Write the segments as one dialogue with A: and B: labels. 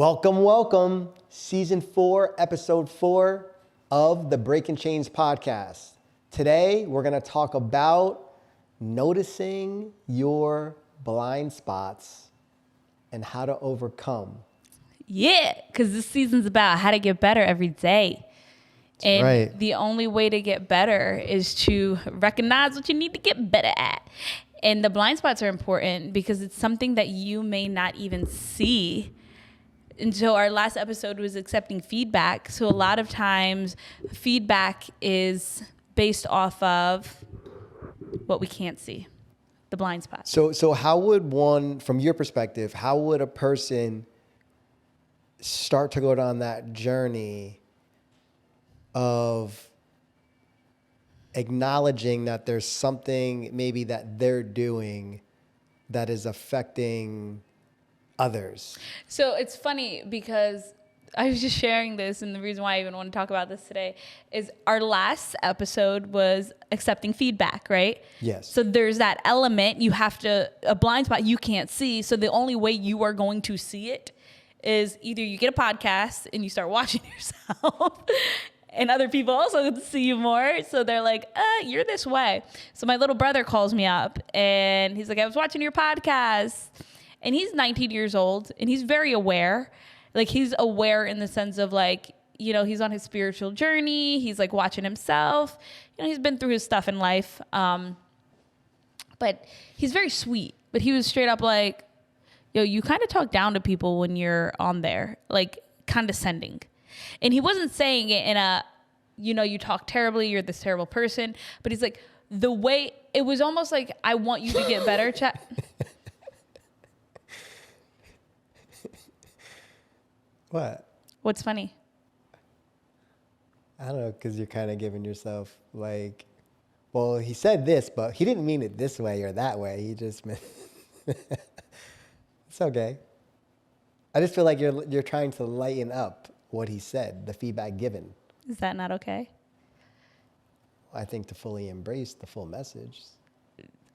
A: Welcome. Season 4, episode 4 of the Breaking Chains podcast. Today, we're going to talk about noticing your blind spots and how to overcome.
B: Yeah, because this season's about how to get better every day. And
A: right.
B: The only way to get better is to recognize what you need to get better at. And the blind spots are important because it's something that you may not even see. And so our last episode was accepting feedback. So a lot of times feedback is based off of what we can't see, the blind spots.
A: So how would one, from your perspective, how would a person start to go down that journey of acknowledging that there's something maybe that they're doing that is affecting others?
B: So it's funny because I was just sharing this, and the reason why I even want to talk about this today is our last episode was accepting feedback, right?
A: Yes.
B: So there's that element, you have to, a blind spot you can't see, so the only way you are going to see it is either you get a podcast and you start watching yourself and other people also see you more. So they're like, you're this way. So my little brother calls me up and he's like, I was watching your podcast. And he's 19 years old and he's very aware. Like he's aware in the sense of like, you know, he's on his spiritual journey. He's like watching himself. You know, he's been through his stuff in life. But he's very sweet. But he was straight up like, yo, you kind of talk down to people when you're on there, like condescending. And he wasn't saying it in a, you know, you talk terribly, you're this terrible person. But he's like, the way, it was almost like, I want you to get better, chat.
A: What?
B: What's funny?
A: I don't know, because you're kind of giving yourself like, well, he said this, but he didn't mean it this way or that way. He just meant, it's okay. I just feel like you're trying to lighten up what he said, the feedback given.
B: Is that not okay?
A: I think to fully embrace the full message.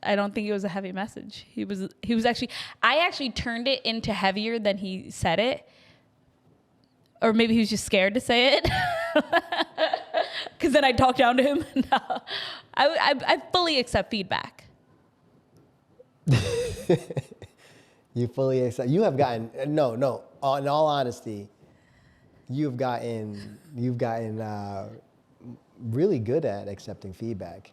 B: I don't think it was a heavy message. He was actually, I actually turned it into heavier than he said it. Or maybe he was just scared to say it. Because then I'd talk down to him. No, I fully accept feedback.
A: You fully accept. You have gotten, no, in all honesty, you've gotten really good at accepting feedback.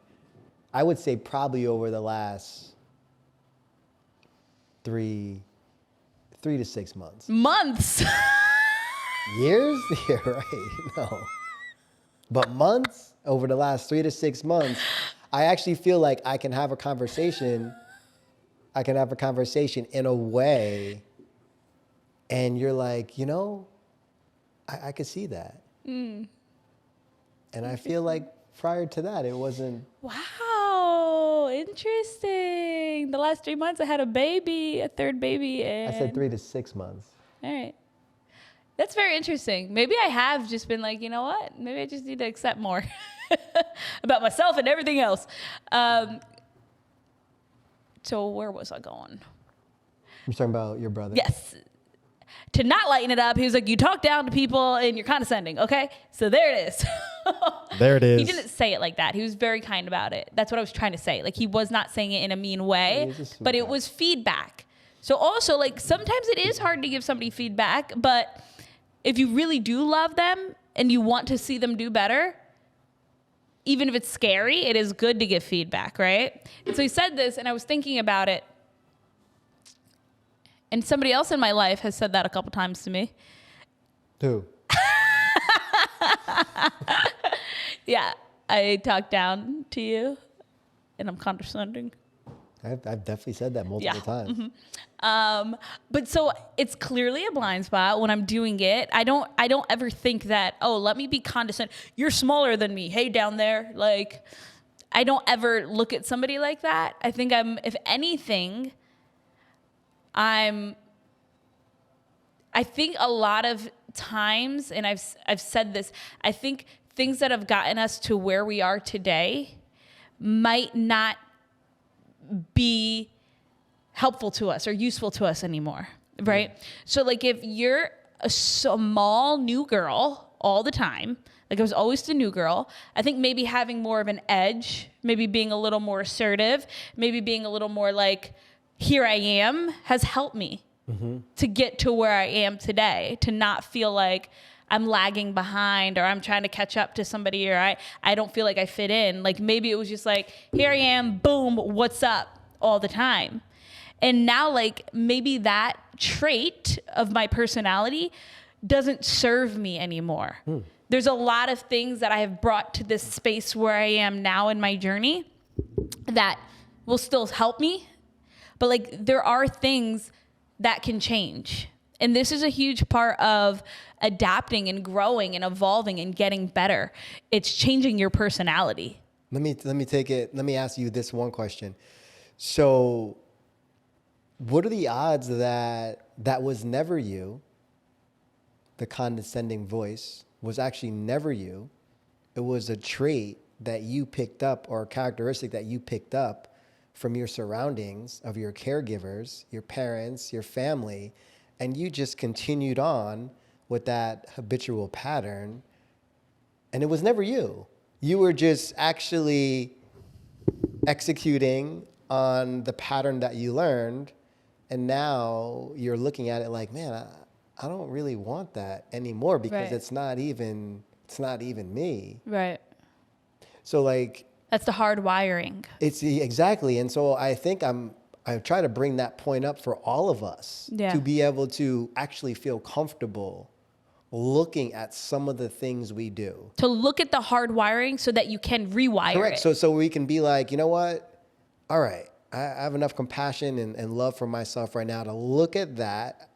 A: I would say probably over the last 3 to 6 months.
B: Months.
A: Years? Yeah, right. No. But months, over the last 3 to 6 months, I actually feel like I can have a conversation in a way, and you're like, you know, I could see that. And I feel like prior to that, it wasn't.
B: Wow, interesting. The last 3 months I had a third baby. And
A: I said 3 to 6 months.
B: All right. That's very interesting. Maybe I have just been like, you know what? Maybe I just need to accept more about myself and everything else. So where was I going?
A: You're talking about your brother?
B: Yes. To not lighten it up, he was like, you talk down to people and you're condescending, okay? So there it is.
A: There it is.
B: He didn't say it like that. He was very kind about it. That's what I was trying to say. Like, he was not saying it in a mean way, but it was feedback. So also, like, sometimes it is hard to give somebody feedback, but if you really do love them and you want to see them do better, even if it's scary, it is good to give feedback, right? And so he said this, and I was thinking about it. And somebody else in my life has said that a couple times to me.
A: Who?
B: Yeah, I talk down to you, and I'm condescending.
A: I've definitely said that multiple times.
B: Mm-hmm. But so it's clearly a blind spot when I'm doing it. I don't ever think that, oh, let me be condescending. You're smaller than me. Hey, down there. Like, I don't ever look at somebody like that. I think if anything, I think a lot of times, and I've said this, I think things that have gotten us to where we are today might not be helpful to us or useful to us anymore, right? So like if you're a small new girl all the time. Like I was always the new girl. I think maybe having more of an edge, maybe being a little more assertive, maybe being a little more like, here I am, has helped me to get to where I am today, to not feel like I'm lagging behind or I'm trying to catch up to somebody or I don't feel like I fit in. Like maybe it was just like, here I am, boom, what's up all the time. And now like maybe that trait of my personality doesn't serve me anymore. There's a lot of things that I have brought to this space where I am now in my journey that will still help me. But like there are things that can change. And this is a huge part of adapting and growing and evolving and getting better. It's changing your personality.
A: Let me ask you this one question. So what are the odds that was never you, the condescending voice, was actually never you? It was a trait that you picked up or a characteristic that you picked up from your surroundings, of your caregivers, your parents, your family, and you just continued on with that habitual pattern, and it was never you. You were just actually executing on the pattern that you learned, and now you're looking at it like, man, I don't really want that anymore because it's not even me.
B: Right.
A: So like,
B: that's the hard wiring.
A: It's exactly. And so I think I try to bring that point up for all of us to be able to actually feel comfortable looking at some of the things we do.
B: To look at the hard wiring so that you can rewire
A: Correct.
B: it.
A: So we can be like, you know what? All right, I have enough compassion and love for myself right now to look at that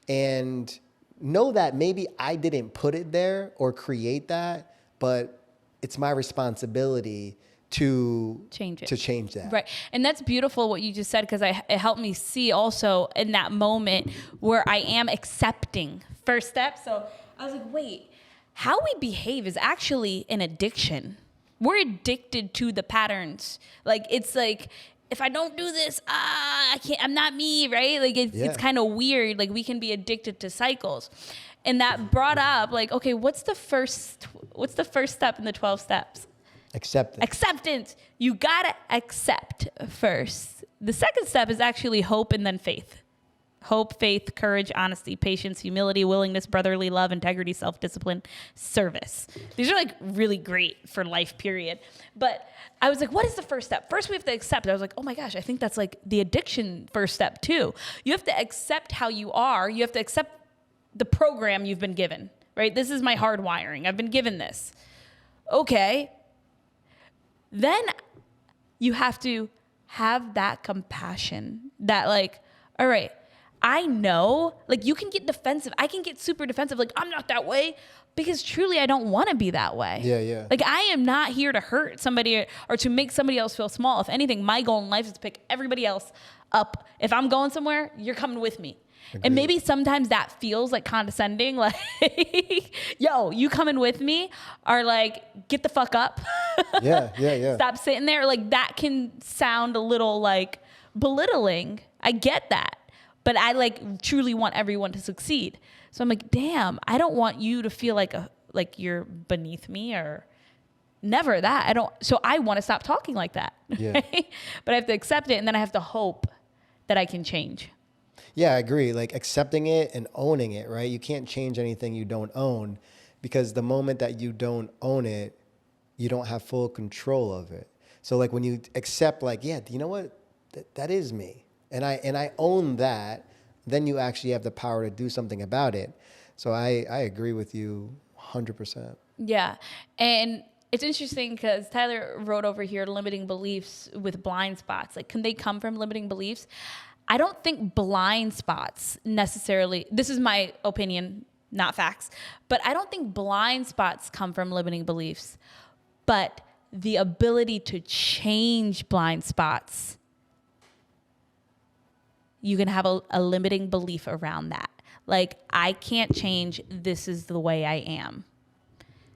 A: and know that maybe I didn't put it there or create that, but it's my responsibility to
B: change it.
A: To change that.
B: Right. And that's beautiful what you just said, because it helped me see also in that moment where I am accepting first step. So I was like, wait, how we behave is actually an addiction. We're addicted to the patterns. Like, it's like, if I don't do this, I can't, I'm not me, right? Like it's kind of weird. Like we can be addicted to cycles. And that brought up like, okay, what's the first step in the 12 steps? Acceptance. You gotta accept first. The second step is actually hope and then faith. Hope, faith, courage, honesty, patience, humility, willingness, brotherly love, integrity, self-discipline, service. These are like really great for life, period. But I was like, what is the first step? First, we have to accept. I was like, oh my gosh, I think that's like the addiction first step too. You have to accept how you are. You have to accept the program you've been given, right? This is my hard wiring. I've been given this. Okay. Then you have to have that compassion that like, all right, I know, like you can get defensive. I can get super defensive. Like I'm not that way because truly I don't want to be that way.
A: Yeah.
B: Like I am not here to hurt somebody or to make somebody else feel small. If anything, my goal in life is to pick everybody else up. If I'm going somewhere, you're coming with me. Agreed. And maybe sometimes that feels like condescending, like, yo, you coming with me? Or like, get the fuck up.
A: Yeah.
B: Stop sitting there. Like that can sound a little like belittling. I get that. But I like truly want everyone to succeed. So I'm like, damn, I don't want you to feel like you're beneath me or never that. So I want to stop talking like that.
A: Yeah.
B: Right? But I have to accept it and then I have to hope that I can change.
A: Yeah, I agree. Like accepting it and owning it, right? You can't change anything you don't own because the moment that you don't own it, you don't have full control of it. So like when you accept like, yeah, you know what? That is me. And I own that, then you actually have the power to do something about it. So I agree with you 100%.
B: Yeah. And it's interesting because Tyler wrote over here limiting beliefs with blind spots. Like, can they come from limiting beliefs? I don't think blind spots necessarily, this is my opinion, not facts, but I don't think blind spots come from limiting beliefs, but the ability to change blind spots. You can have a limiting belief around that. Like, I can't change, this is the way I am.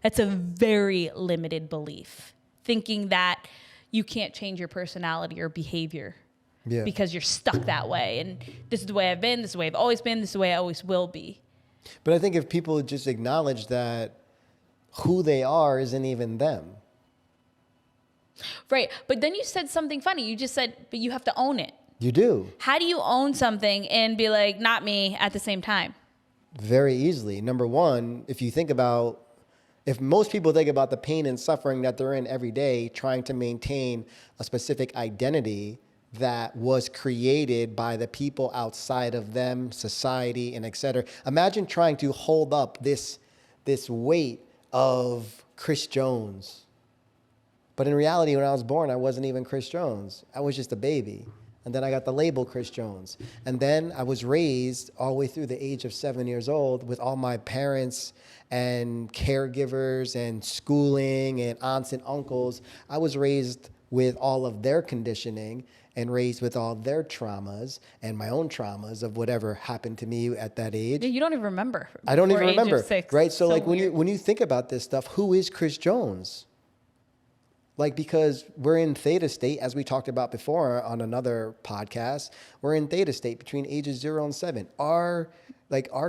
B: That's a very limited belief, thinking that you can't change your personality or behavior. Yeah. Because you're stuck that way. And this is the way I've been, this is the way I've always been, this is the way I always will be.
A: But I think if people just acknowledge that who they are isn't even them.
B: Right. But then you said something funny. You just said, but you have to own it.
A: You do.
B: How do you own something and be like, not me at the same time?
A: Very easily. Number one, if most people think about the pain and suffering that they're in every day, trying to maintain a specific identity that was created by the people outside of them, society, and et cetera. Imagine trying to hold up this weight of Chris Jones. But in reality, when I was born, I wasn't even Chris Jones. I was just a baby. And then I got the label Chris Jones. And then I was raised all the way through the age of 7 years old with all my parents and caregivers and schooling and aunts and uncles. I was raised with all of their conditioning and raised with all their traumas and my own traumas of whatever happened to me at that age.
B: You don't even remember.
A: I don't even remember,
B: 6.
A: right? So like
B: weird.
A: when you think about this stuff, who is Chris Jones? Like, because we're in theta state, as we talked about before on another podcast, we're in theta state between ages 0 and 7. Our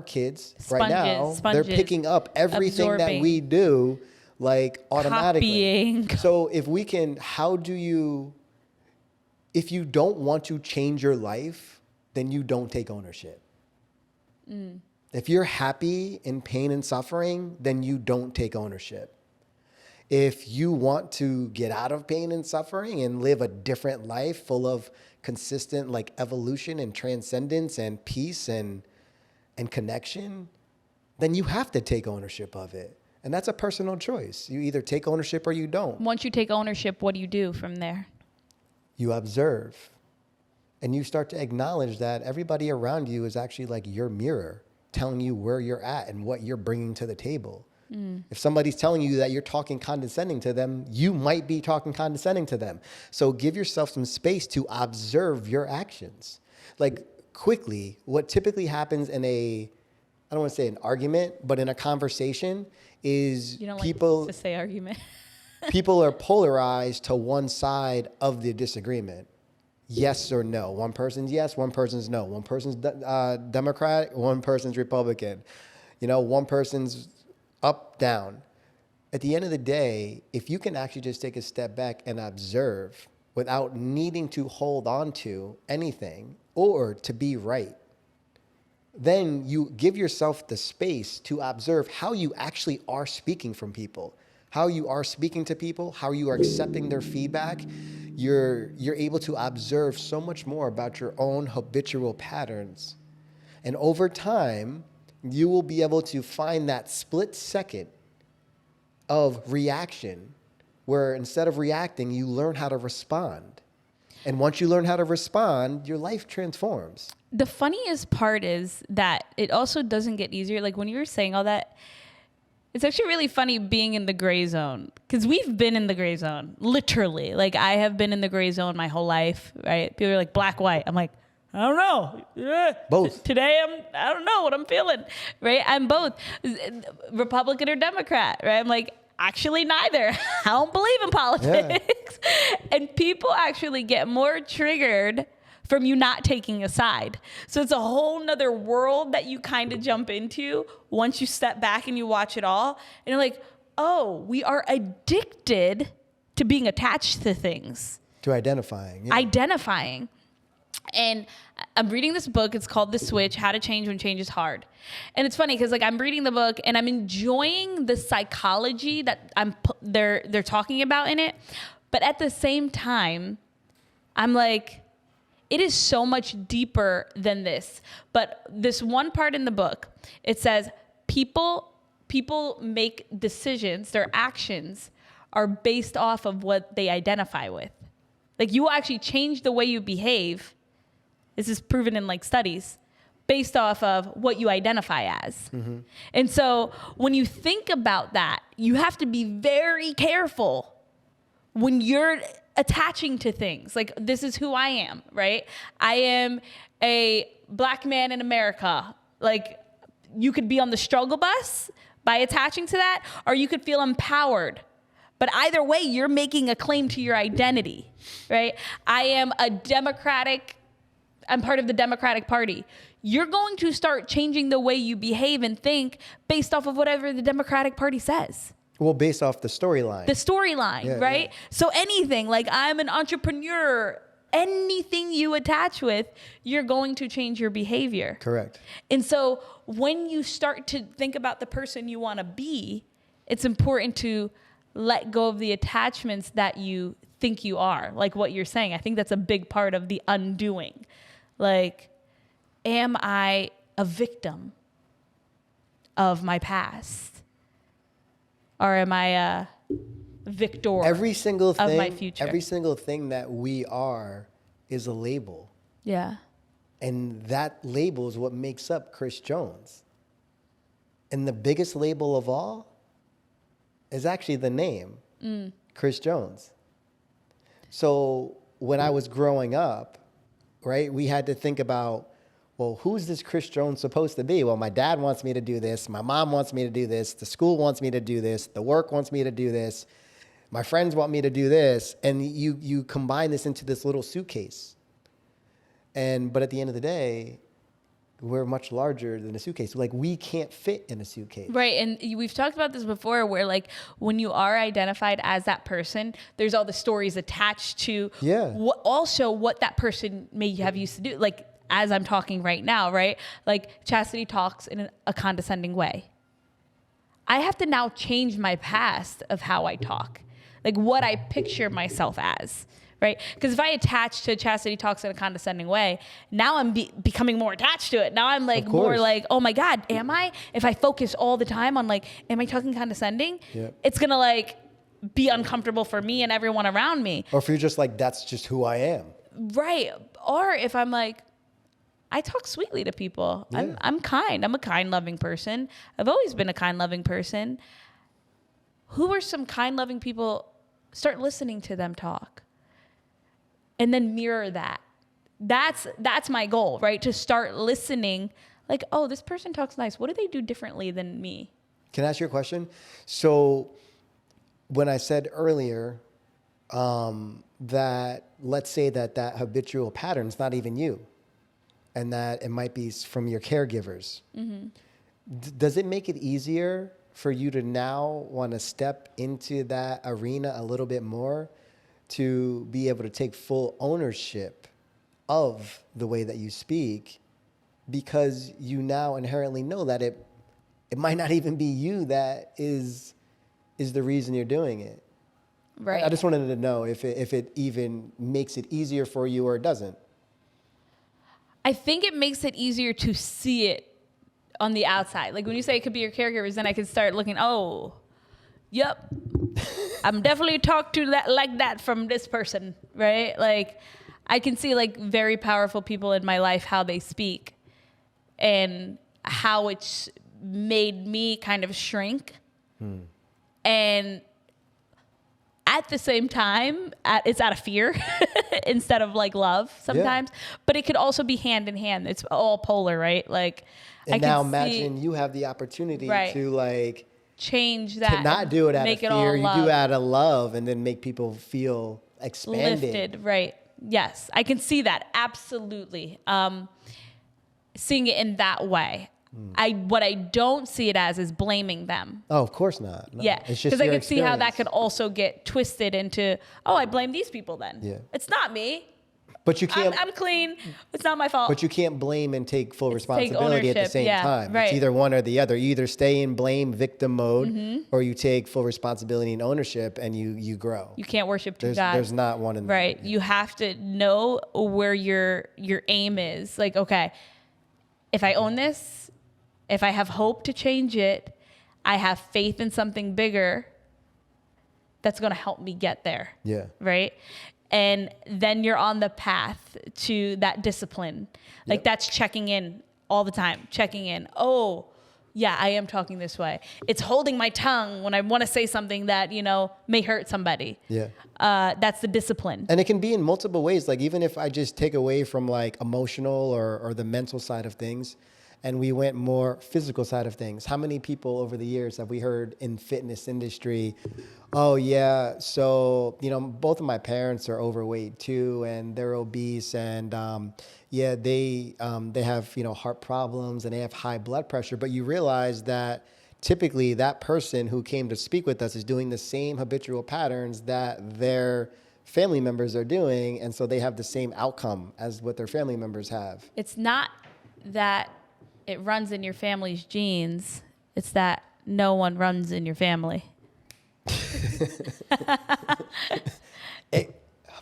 A: kids right now, they're picking up everything
B: absorbing,
A: that we do, like automatically.
B: Copying.
A: So if you don't want to change your life, then you don't take ownership. If you're happy in pain and suffering, then you don't take ownership. If you want to get out of pain and suffering and live a different life full of consistent like evolution and transcendence and peace and connection, then you have to take ownership of it. And that's a personal choice. You either take ownership or you don't.
B: Once you take ownership, what do you do from there?
A: You observe. And you start to acknowledge that everybody around you is actually like your mirror, telling you where you're at and what you're bringing to the table. If somebody's telling you that you're talking condescending to them, you might be talking condescending to them. So give yourself some space to observe your actions. Like quickly, what typically happens in I don't want to say an argument, but in a conversation is
B: You don't
A: people
B: like to say argument.
A: people are polarized to one side of the disagreement. Yes or no. One person's yes, one person's no. One person's Democrat, one person's Republican. One person's up, down. At the end of the day, if you can actually just take a step back and observe without needing to hold on to anything or to be right, then you give yourself the space to observe how you actually are speaking from people, how you are speaking to people, how you are accepting their feedback. You're able to observe so much more about your own habitual patterns. And over time, you will be able to find that split second of reaction where instead of reacting, you learn how to respond. And once you learn how to respond, your life transforms.
B: The funniest part is that it also doesn't get easier. Like when you were saying all that, it's actually really funny being in the gray zone because we've been in the gray zone, literally. Like I have been in the gray zone my whole life, right? People are like black, white. I'm like, I don't know. Yeah.
A: Both.
B: Today, I don't know what I'm feeling, right? I'm both Republican or Democrat, right? I'm like, actually neither. I don't believe in politics. Yeah. And people actually get more triggered from you not taking a side. So it's a whole nother world that you kind of jump into once you step back and you watch it all. And you're like, oh, we are addicted to being attached to things.
A: To identifying. Yeah.
B: Identifying. And I'm reading this book. It's called The Switch, How to Change When Change is Hard. And it's funny because like I'm reading the book and I'm enjoying the psychology that they're talking about in it. But at the same time, I'm like, it is so much deeper than this. But this one part in the book, it says people make decisions, their actions are based off of what they identify with. Like you will actually change the way you behave. This is proven in like studies based off of what you identify as. Mm-hmm. And so when you think about that, you have to be very careful when you're attaching to things. Like this is who I am, right? I am a black man in America. Like you could be on the struggle bus by attaching to that, or you could feel empowered. But either way, you're making a claim to your identity, right? I'm part of the Democratic Party. you're going to start changing the way you behave and think based off of whatever the Democratic Party says.
A: Well, based off the storyline.
B: The storyline, right? Yeah. So anything, like I'm an entrepreneur, anything you attach with, you're going to change your behavior.
A: Correct.
B: And so when you start to think about the person you want to be, it's important to let go of the attachments that you think you are, like what you're saying. I think that's a big part of the undoing. Like, am I a victim of my past? Or am I a victor
A: every single thing,
B: of my future?
A: Every single thing that we are is a label.
B: Yeah.
A: And that label is what makes up Chris Jones. And the biggest label of all is actually the name, Chris Jones. So when I was growing up, right, we had to think about, well, who's this Chris Jones supposed to be? Well, my dad wants me to do this. My mom wants me to do this. The school wants me to do this. The work wants me to do this. My friends want me to do this. And you combine this into this little suitcase. But at the end of the day, we're much larger than a suitcase. Like, we can't fit in a suitcase.
B: Right. And we've talked about this before, where like when you are identified as that person, there's all the stories attached to also what that person may have used to do. Like, as I'm talking right now, right? Like, Chastity talks in a condescending way. I have to now change my past of how I talk, like what I picture myself as, right? Because if I attach to Chastity talks in a condescending way, now I'm becoming more attached to it. Now I'm like more like, oh my God, am I? If I focus all the time on like, am I talking condescending? It's gonna like be uncomfortable for me and everyone around me.
A: Or if you're just like, that's just who I am.
B: Right. Or if I'm like, I talk sweetly to people. Yeah. I'm kind. I'm a kind, loving person. I've always been a kind, loving person. Who are some kind, loving people? Start listening to them talk. And then mirror that. That's my goal, right? To start listening. Like, oh, this person talks nice. What do they do differently than me?
A: Can I ask you a question? So when I said earlier that let's say that habitual pattern is not even you, and that it might be from your caregivers. Mm-hmm. Does it make it easier for you to now want to step into that arena a little bit more to be able to take full ownership of the way that you speak, because you now inherently know that it might not even be you that is the reason you're doing it? Right. I just wanted to know if it even makes it easier for you or it doesn't.
B: I think it makes it easier to see it on the outside. Like when you say it could be your caregivers, then I can start looking, oh, yep, I'm definitely talked to that like that from this person, right? Like I can see like very powerful people in my life, how they speak and how it's made me kind of shrink. And at the same time, it's out of fear instead of like love sometimes. Yeah. But it could also be hand in hand. It's all polar, right? Like,
A: and now imagine you have the opportunity to like
B: change that,
A: to not do it out of fear. You do it out of love, and then make people feel expanded,
B: lifted. Right? Yes, I can see that absolutely. Seeing it in that way. What I don't see it as is blaming them.
A: Oh, of course not. No.
B: Yeah, because I can see how that could also get twisted into, oh, I blame these people then. Yeah. It's not me.
A: But you can't.
B: I'm clean. It's not my fault.
A: But you can't blame and take full responsibility at the same time.
B: Right.
A: It's either one or the other. You either stay in blame victim mode, or you take full responsibility and ownership, and you grow.
B: You can't worship two gods.
A: There's not one in the
B: right. You have to know where your aim is. Like, okay, if I own this, if I have hope to change it, I have faith in something bigger that's going to help me get there. Yeah. Right? And then you're on the path to that discipline. Like that's checking in all the time, checking in. Oh, yeah, I am talking this way. It's holding my tongue when I want to say something that, may hurt somebody. Yeah. That's the discipline.
A: And it can be in multiple ways. Like even if I just take away from like emotional or the mental side of things, and we went more physical side of things. How many people over the years have we heard in fitness industry, oh yeah, so, both of my parents are overweight too, and they're obese, and yeah, they have, heart problems and they have high blood pressure. But you realize that typically that person who came to speak with us is doing the same habitual patterns that their family members are doing, and so they have the same outcome as what their family members have.
B: It's not that it runs in your family's genes. It's that no one runs in your family.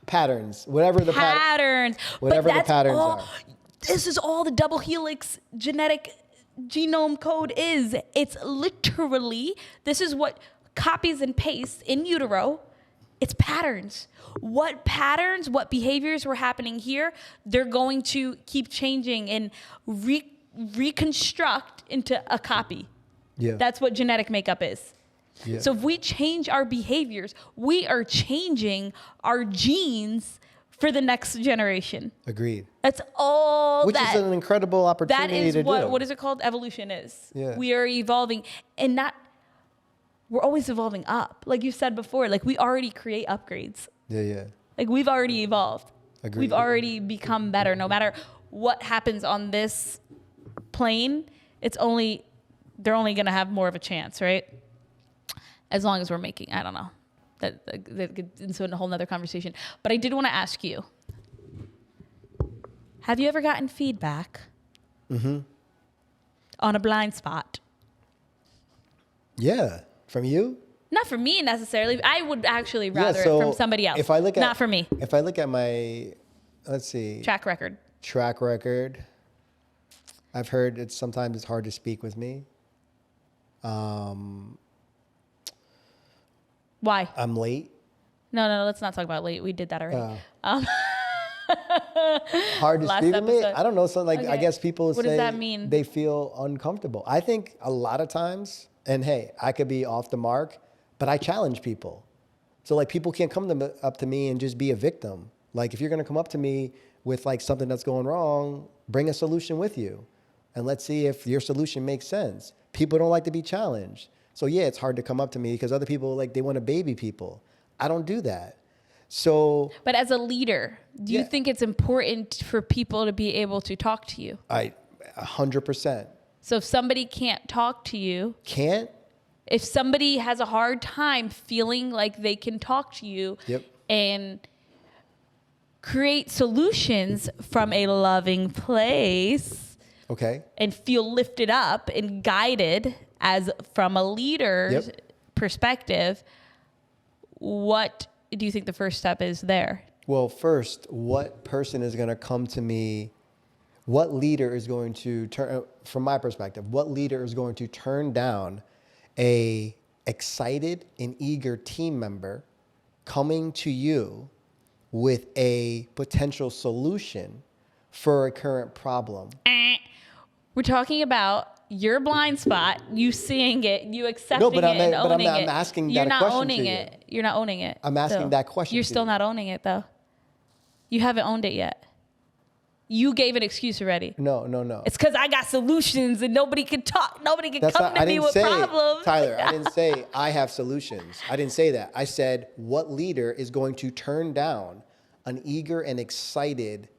A: Patterns, whatever the
B: patterns,
A: whatever the patterns are.
B: This is all the double helix genetic genome code is. It's literally, this is what copies and pastes in utero. It's patterns. What patterns, what behaviors were happening here, they're going to keep changing and reconstruct into a copy.
A: Yeah.
B: That's what genetic makeup is.
A: Yeah.
B: So if we change our behaviors, we are changing our genes for the next generation.
A: Agreed.
B: That's all.
A: Which is an incredible opportunity
B: that is
A: to do.
B: What is it called? Evolution is.
A: Yeah.
B: We are evolving, and we're always evolving up. Like you said before, like we already create upgrades.
A: Yeah.
B: Like we've already evolved.
A: Agreed.
B: We've already become better. No matter what happens on this plane, they're only going to have more of a chance, right? As long as we're making, I don't know. That gets into a whole nother conversation. But I did want to ask you, have you ever gotten feedback on a blind spot?
A: Yeah. From you?
B: Not from me necessarily. I would actually rather it from somebody else. Not for me.
A: If I look at my, let's see.
B: Track record.
A: I've heard sometimes it's hard to speak with me.
B: Why?
A: I'm late.
B: No, let's not talk about late. We did that already.
A: Hard to speak with me?
B: episode.
A: I don't know. So I guess people
B: What
A: say
B: does that mean?
A: They feel uncomfortable. I think a lot of times, and hey, I could be off the mark, but I challenge people. So people can't come up to me and just be a victim. If you're going to come up to me with something that's going wrong, bring a solution with you. And let's see if your solution makes sense. People don't like to be challenged. So yeah, it's hard to come up to me because other people, they want to baby people. I don't do that. So.
B: But as a leader, do you think it's important for people to be able to talk to you?
A: 100%.
B: So if somebody can't talk to you. If somebody has a hard time feeling like they can talk to you.
A: Yep.
B: And create solutions from a loving place.
A: Okay.
B: And feel lifted up and guided as from a leader's perspective, what do you think the first step is there?
A: Well, first, what person is going to come to me? What leader is going to from my perspective, what leader is going to turn down a excited and eager team member coming to you with a potential solution for a current problem?
B: We're talking about your blind spot, you seeing it, you accepting it and owning it.
A: I'm asking that question to you.
B: You're not owning it.
A: I'm asking that question.
B: You're still not owning it, though. You haven't owned it yet. You gave an excuse already.
A: No.
B: It's because I got solutions and nobody can talk. Nobody can come to me with problems.
A: Tyler, I didn't say I have solutions. I didn't say that. I said, what leader is going to turn down an eager and excited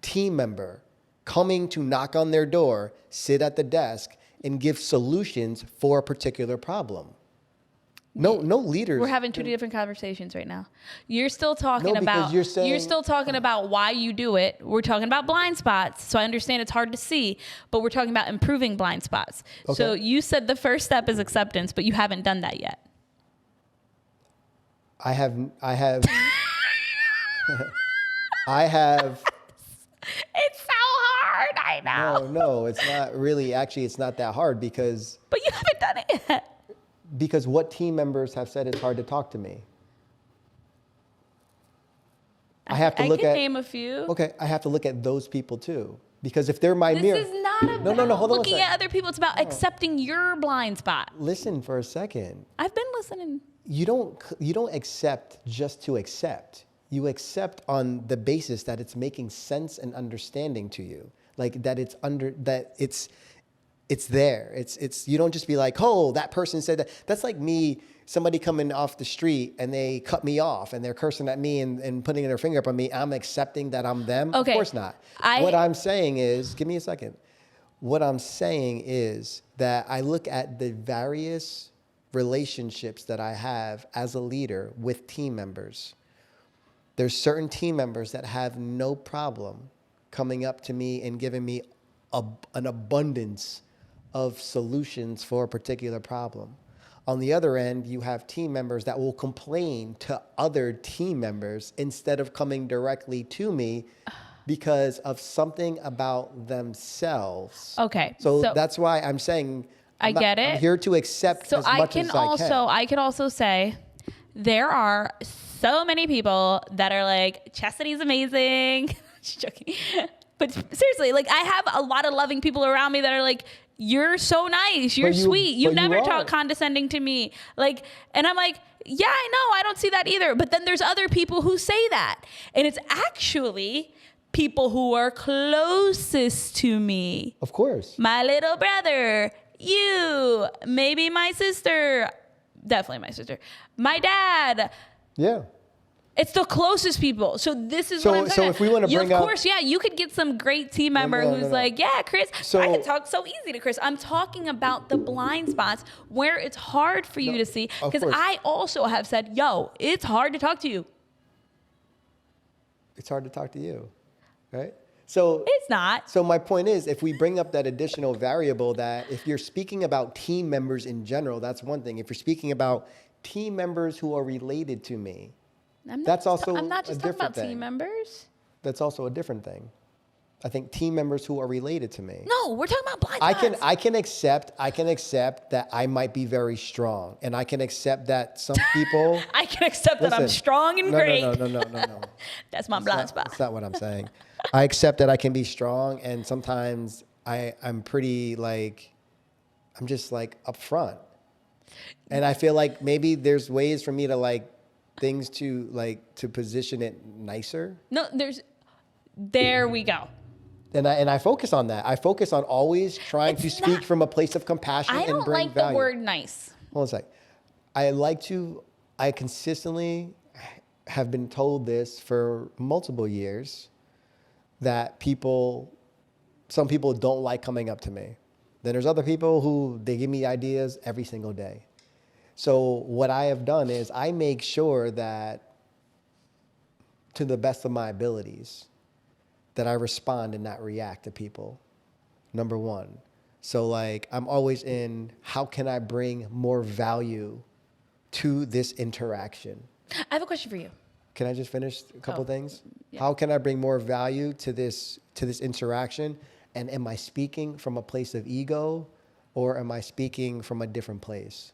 A: team member coming to knock on their door, sit at the desk, and give solutions for a particular problem? No leaders.
B: We're having two different conversations right now. You're still talking
A: you're
B: still talking about why you do it. We're talking about blind spots. So I understand it's hard to see, but we're talking about improving blind spots.
A: Okay.
B: So you said the first step is acceptance, but you haven't done that yet.
A: I have I have.
B: It's so hard, I know.
A: No, it's not really. Actually, it's not that hard because.
B: But you haven't done it yet.
A: Because what team members have said it's hard to talk to me? I have to look at.
B: I can name a few.
A: Okay, I have to look at those people too. Because if they're my mirror.
B: This is not about
A: hold on
B: looking at other people. It's about accepting your blind spot.
A: Listen for a second.
B: I've been listening.
A: You don't accept just to accept. You accept on the basis that it's making sense and understanding to you. Like that it's there. It's you don't just be like, oh, that person said that. That's like me, somebody coming off the street and they cut me off and they're cursing at me and putting their finger up on me. I'm accepting that I'm them.
B: Okay.
A: Of course not. What I'm saying is, give me a second. What I'm saying is that I look at the various relationships that I have as a leader with team members. There's certain team members that have no problem coming up to me and giving me an abundance of solutions for a particular problem. On the other end, you have team members that will complain to other team members instead of coming directly to me because of something about themselves.
B: Okay.
A: So that's why I'm saying I'm here to accept as much as I can.
B: I can also say there are so many people that are like, Chastity's amazing. Just joking. But seriously, like I have a lot of loving people around me that are like, you're so nice. You're sweet. You never talk condescending to me. Like, and I'm like, yeah, I know. I don't see that either. But then there's other people who say that. And it's actually people who are closest to me.
A: Of course.
B: My little brother, you, maybe my sister, definitely my sister, my dad.
A: Yeah.
B: It's the closest people. So this is what I'm saying.
A: So if we want to bring up...
B: Of course, yeah, you could get some great team member who's like, yeah, Chris, I can talk so easy to Chris. I'm talking about the blind spots where it's hard for you to see. Because I also have said, yo, it's hard to talk to you.
A: It's hard to talk to you, right? So
B: it's not.
A: So my point is, if we bring up that additional variable that if you're speaking about team members in general, that's one thing. If you're speaking about team members who are related to me, that's also
B: I'm not just talking about
A: thing.
B: Team members.
A: That's also a different thing. I think team members who are related to me.
B: No, we're talking about blind spots.
A: I can accept that I might be very strong, and I can accept that some people.
B: I can accept that I'm strong and great.
A: No.
B: That's my blind spot.
A: That's not what I'm saying. I accept that I can be strong, and sometimes I'm pretty like, I'm just like upfront, and I feel like maybe there's ways for me to like. Things to position it nicer.
B: No, there we go.
A: And I focus on that. I focus on always trying to speak from a place of compassion and bring value. I don't like
B: the word nice.
A: Hold on a sec. I consistently have been told this for multiple years that some people don't like coming up to me. Then there's other people who they give me ideas every single day. So what I have done is I make sure that to the best of my abilities that I respond and not react to people. Number one. So like I'm always in how can I bring more value to this interaction?
B: I have a question for you.
A: Can I just finish a couple things?
B: Yeah.
A: How can I bring more value to this interaction? And am I speaking from a place of ego or am I speaking from a different place?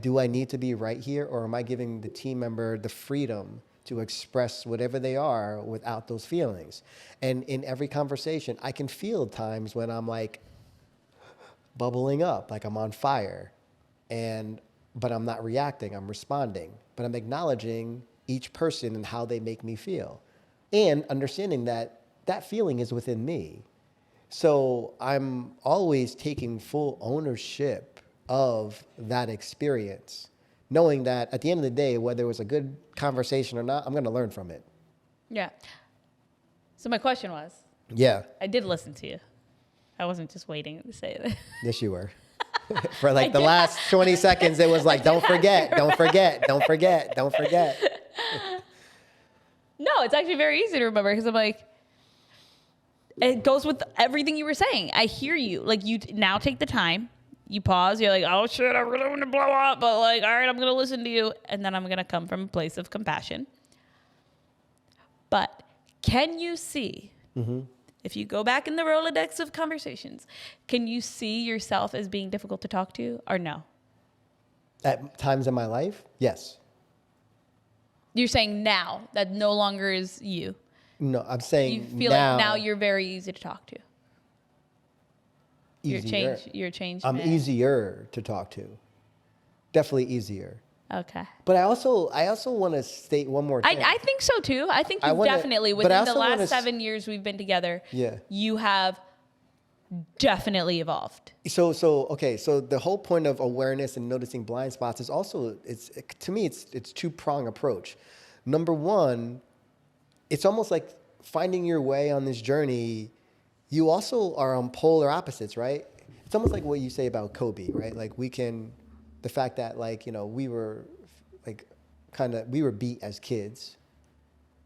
A: Do I need to be right here, or am I giving the team member the freedom to express whatever they are without those feelings? And in every conversation, I can feel times when I'm like bubbling up, like I'm on fire, but I'm not reacting, I'm responding, but I'm acknowledging each person and how they make me feel, and understanding that that feeling is within me. So I'm always taking full ownership of that experience, knowing that at the end of the day, whether it was a good conversation or not, I'm going to learn from it.
B: Yeah. So my question was.
A: Yeah.
B: I did listen to you. I wasn't just waiting to say that.
A: Yes, you were. For like the last 20 seconds, it was like, don't forget. No,
B: it's actually very easy to remember because I'm like, it goes with everything you were saying. I hear you. Like you now take the time. You pause, you're like, oh shit, I really want to blow up, but like, all right, I'm going to listen to you. And then I'm going to come from a place of compassion. But can you see, if you go back in the Rolodex of conversations, can you see yourself as being difficult to talk to or no?
A: At times in my life, yes.
B: You're saying now that no longer is you.
A: No, I'm saying
B: you feel like now you're very easy to talk to.
A: Easier.
B: You're changed.
A: I'm easier to talk to. Definitely easier.
B: Okay.
A: But I also want to state one more thing.
B: I think so too. I think you definitely, within the last 7 years we've been together, you have definitely evolved.
A: So the whole point of awareness and noticing blind spots is also, to me, it's two-prong approach. Number one, it's almost like finding your way on this journey. You also are on polar opposites, right? It's almost like what you say about Kobe, right? Like the fact that like, we were beat as kids.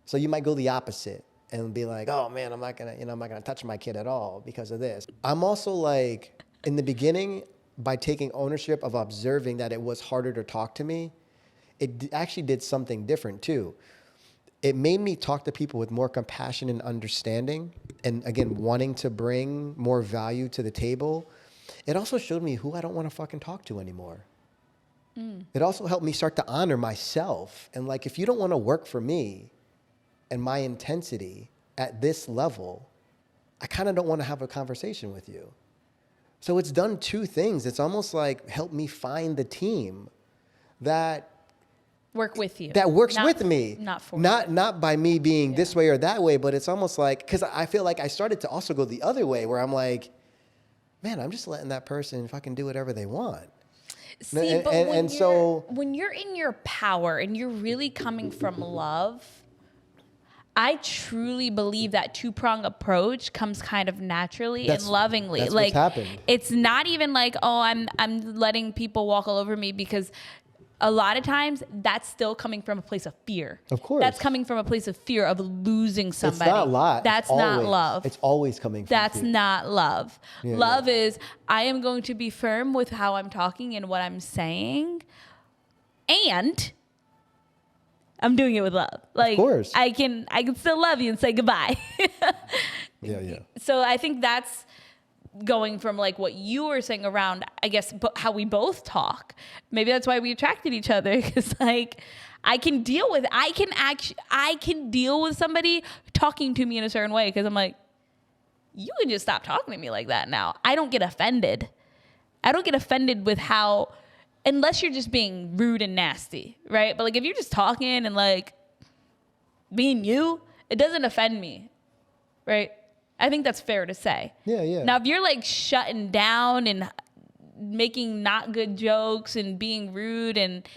A: So you might go the opposite and be like, oh man, I'm not gonna touch my kid at all because of this. I'm also like, in the beginning, by taking ownership of observing that it was harder to talk to me, it actually did something different too. It made me talk to people with more compassion and understanding, and again, wanting to bring more value to the table. It also showed me who I don't want to fucking talk to anymore. It also helped me start to honor myself. And like, if you don't want to work for me and my intensity at this level, I kind of don't want to have a conversation with you. So it's done two things. It's almost like helped me find the team that
B: Work with you.
A: that works with me.
B: Not for
A: not by me being this way or that way, but it's almost like, because I feel like I started to also go the other way where I'm like, man, I'm just letting that person fucking do whatever they want.
B: See, but when you're in your power and you're really coming from love, I truly believe that two-prong approach comes kind of naturally and lovingly.
A: That's
B: like,
A: what's happened.
B: It's not even like, oh, I'm letting people walk all over me, because a lot of times that's still coming from a place of fear.
A: Of course.
B: That's coming from a place of fear of losing somebody.
A: It's not love.
B: That's not love.
A: It's always coming from
B: That's
A: fear.
B: not love.
A: Yeah,
B: love is, I am going to be firm with how I'm talking and what I'm saying, and I'm doing it with love. Like,
A: of course.
B: I can still love you and say goodbye.
A: Yeah.
B: So I think that's going from like what you were saying around, I guess, how we both talk. Maybe that's why we attracted each other, because like I can deal with somebody talking to me in a certain way, because I'm like, you can just stop talking to me like that now. I don't get offended. With how, unless you're just being rude and nasty, right? But like if you're just talking and like being you, it doesn't offend me, right? I think that's fair to say.
A: Yeah.
B: Now, if you're like shutting down and making not good jokes and being rude and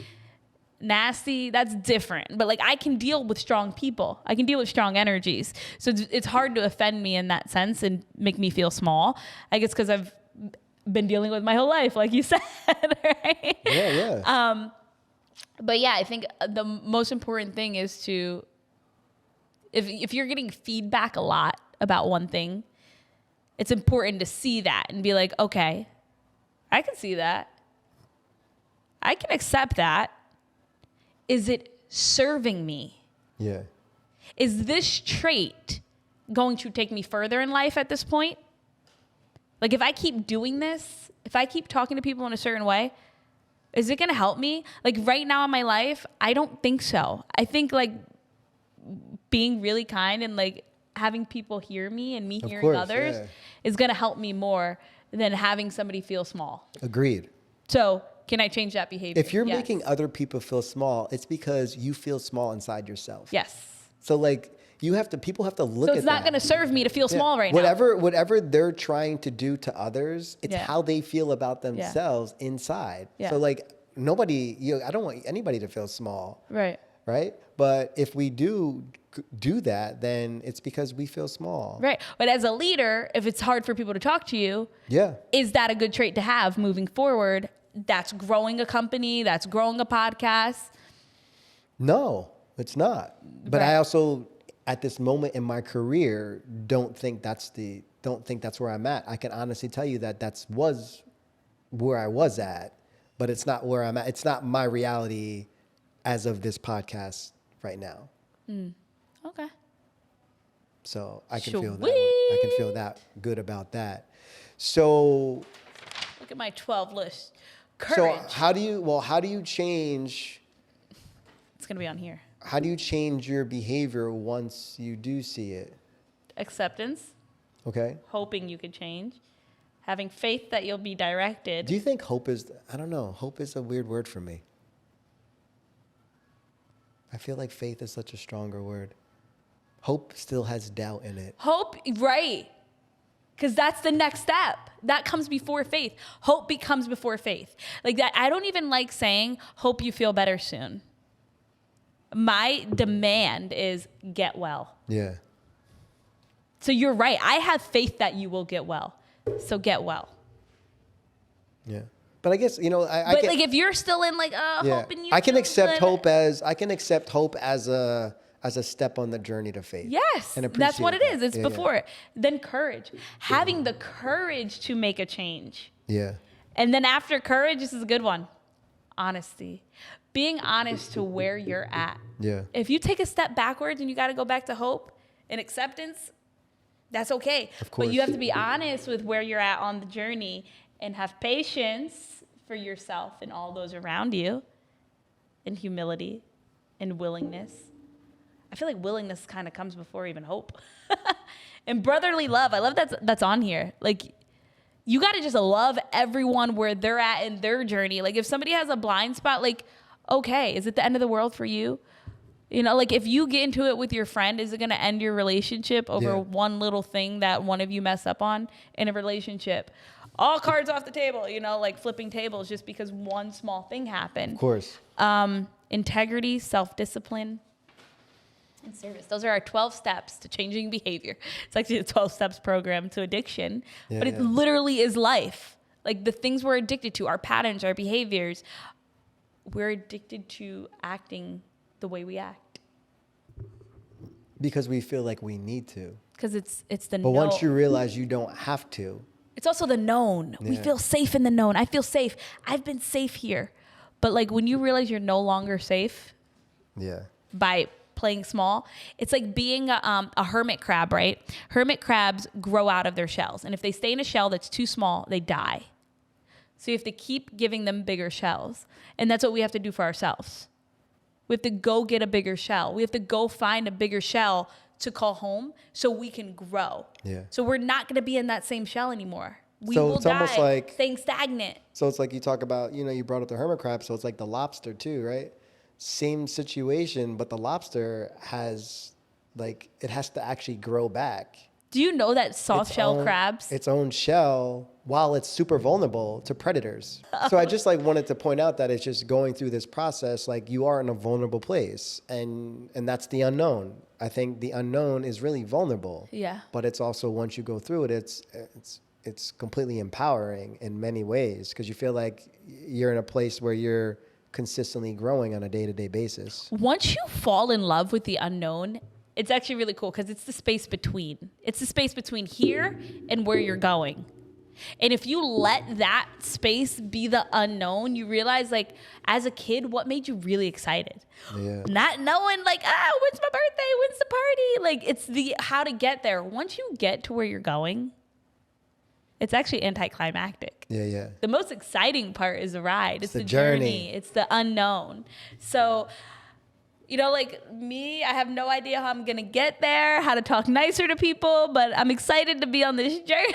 B: nasty, that's different. But like, I can deal with strong people. I can deal with strong energies. So it's hard to offend me in that sense and make me feel small. I guess because I've been dealing with my whole life, like you said, right?
A: Yeah.
B: But yeah, I think the most important thing is to, if you're getting feedback a lot about one thing, it's important to see that and be like, okay, I can see that. I can accept that. Is it serving me?
A: Yeah.
B: Is this trait going to take me further in life at this point? Like if I keep doing this, if I keep talking to people in a certain way, is it going to help me? Like right now in my life, I don't think so. I think like being really kind and like having people hear me and me hearing others is going to help me more than having somebody feel small.
A: Agreed.
B: So can I change that behavior?
A: If you're making other people feel small, it's because you feel small inside yourself.
B: Yes.
A: So like people have to look at that.
B: So it's not going to serve me to feel small right now.
A: Whatever they're trying to do to others, it's how they feel about themselves inside.
B: Yeah.
A: So like I don't want anybody to feel small.
B: Right.
A: Right? But if we do that, then it's because we feel small.
B: Right. But as a leader, if it's hard for people to talk to you, is that a good trait to have moving forward? That's growing a company, that's growing a podcast.
A: No, it's not. But I also, at this moment in my career, don't think that's where I'm at. I can honestly tell you that was where I was at, but it's not where I'm at. It's not my reality as of this podcast right now.
B: Okay.
A: So I can feel that way. I can feel that good about that. So
B: look at my 12 list. Courage.
A: So how do you change?
B: It's going to be on here.
A: How do you change your behavior once you do see it?
B: Acceptance.
A: Okay.
B: Hoping you could change. Having faith that you'll be directed.
A: Do you think hope is a weird word for me. I feel like faith is such a stronger word. Hope still has doubt in it.
B: Hope, right. Because that's the next step. That comes before faith. Hope becomes before faith. Like that, I don't even like saying, hope you feel better soon. My demand is get well.
A: Yeah.
B: So you're right. I have faith that you will get well. So get well.
A: Yeah. But I guess, you know,
B: But like if you're still in like, hope and you
A: I can
B: feel
A: accept
B: good.
A: hope as a step on the journey to faith.
B: Yes,
A: and
B: that's what it is. It's
A: Yeah,
B: before it. Then courage. Having the courage to make a change.
A: Yeah.
B: And then after courage, this is a good one. Honesty. Being honest to where you're at.
A: Yeah.
B: If you take a step backwards and you got to go back to hope and acceptance, that's okay.
A: Of course.
B: But you have to be honest with where you're at on the journey and have patience for yourself and all those around you, and humility and willingness. I feel like willingness kind of comes before even hope. And brotherly love. I love that's on here. Like, you got to just love everyone where they're at in their journey. Like, if somebody has a blind spot, like, okay, is it the end of the world for you? You know, like if you get into it with your friend, is it going to end your relationship over one little thing that one of you mess up on in a relationship? All cards off the table, you know, like flipping tables just because one small thing happened.
A: Of course.
B: Integrity, self-discipline, and service. Those are our 12 steps to changing behavior. It's actually a 12 steps program to addiction, but it literally is life. Like the things we're addicted to, our patterns, our behaviors, we're addicted to acting the way we act.
A: Because we feel like we need to.
B: Because it's the
A: But once you realize you don't have to.
B: It's also the known. We feel safe in the known. I feel safe. I've been safe here. But like when you realize you're no longer safe by playing small, it's like being a hermit crab, right? Hermit crabs grow out of their shells. And if they stay in a shell that's too small, they die. So you have to keep giving them bigger shells. And that's what we have to do for ourselves. We have to go get a bigger shell. We have to go find a bigger shell to call home so we can grow.
A: Yeah.
B: So we're not going to be in that same shell anymore. We
A: So
B: will
A: it's
B: die
A: almost like
B: staying stagnant.
A: So it's like you talk about, you know, you brought up the hermit crab, so it's like the lobster too, right? Same situation, but the lobster has, like, it has to actually grow back.
B: Do you know that soft shell crabs?
A: Its own shell, while it's super vulnerable to predators. So I just like wanted to point out that it's just going through this process, like you are in a vulnerable place, and that's the unknown. I think the unknown is really vulnerable.
B: Yeah.
A: But it's also, once you go through it, it's completely empowering in many ways, because you feel like you're in a place where you're consistently growing on a day-to-day basis.
B: Once you fall in love with the unknown, it's actually really cool because it's the space between. It's the space between here and where you're going. And if you let that space be the unknown, you realize, like, as a kid, what made you really excited?
A: Yeah.
B: Not knowing, like, when's my birthday? When's the party? Like, it's the how to get there. Once you get to where you're going, it's actually anticlimactic.
A: Yeah.
B: The most exciting part is the ride. It's the
A: journey.
B: It's the unknown. So, you know, like me, I have no idea how I'm going to get there, how to talk nicer to people, but I'm excited to be on this journey,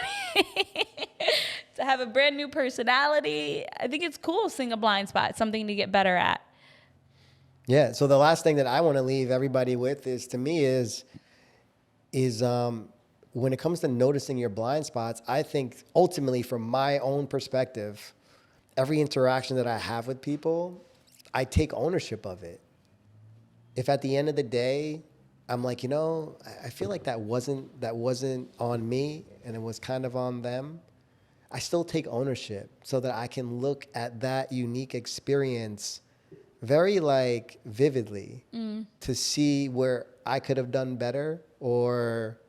B: to have a brand new personality. I think it's cool seeing a blind spot, something to get better at.
A: Yeah. So the last thing that I want to leave everybody with is, to me, is when it comes to noticing your blind spots, I think ultimately, from my own perspective, every interaction that I have with people, I take ownership of it. If at the end of the day, I'm like, you know, I feel like that wasn't on me and it was kind of on them, I still take ownership so that I can look at that unique experience very, like, vividly to see where I could have done better, or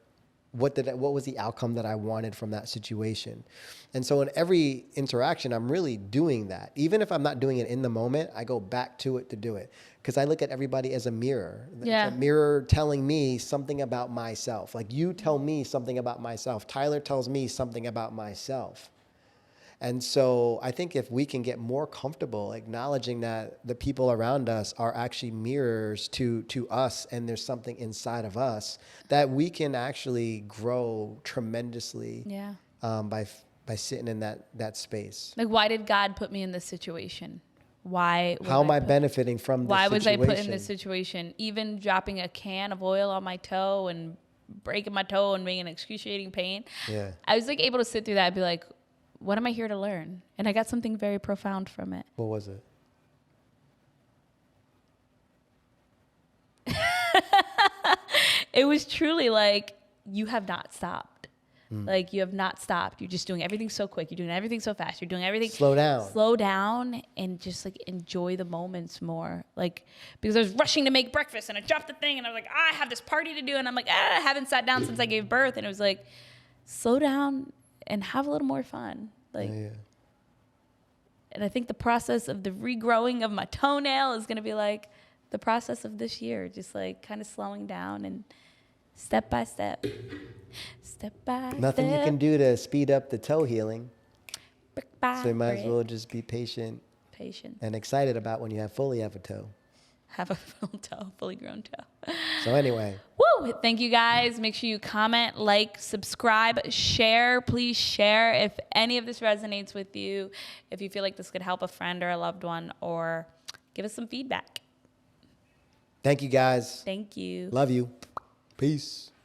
A: what was the outcome that I wanted from that situation. And so in every interaction, I'm really doing that. Even if I'm not doing it in the moment, I go back to it to do it. Because I look at everybody as a mirror.
B: Yeah.
A: It's a mirror telling me something about myself. Like, you tell me something about myself. Tyler tells me something about myself. And so I think if we can get more comfortable acknowledging that the people around us are actually mirrors to us, and there's something inside of us, that we can actually grow tremendously by sitting in that space.
B: Like, why did God put me in this situation?
A: How am I benefiting from this situation?
B: Why was I put in this situation? Even dropping a can of oil on my toe and breaking my toe and being in excruciating pain.
A: Yeah.
B: I was like able to sit through that and be like, what am I here to learn? And I got something very profound from it.
A: What was it?
B: It was truly like, you have not stopped. Like, you have not stopped. You're just doing everything so quick. You're doing everything so fast. You're doing everything.
A: Slow down.
B: Slow down and just like enjoy the moments more. Like, because I was rushing to make breakfast and I dropped the thing and I was like, I have this party to do. And I'm like, I haven't sat down since I gave birth. And it was like, slow down and have a little more fun. Like,
A: Yeah.
B: and I think the process of the regrowing of my toenail is going to be like the process of this year, just like kind of slowing down and step by step. Step by
A: Nothing
B: step,
A: you can do to speed up the toe healing.
B: brick by
A: So you might as
B: brick.
A: well just be patient
B: Patient.
A: and excited about when you fully have a toe.
B: Have a full toe, fully grown toe.
A: So anyway,
B: Woo! Thank you guys. Make sure you comment, like, subscribe, share. Please share if any of this resonates with you. If you feel like this could help a friend or a loved one, or give us some feedback.
A: thank you guys.
B: Thank you.
A: Love you. Peace.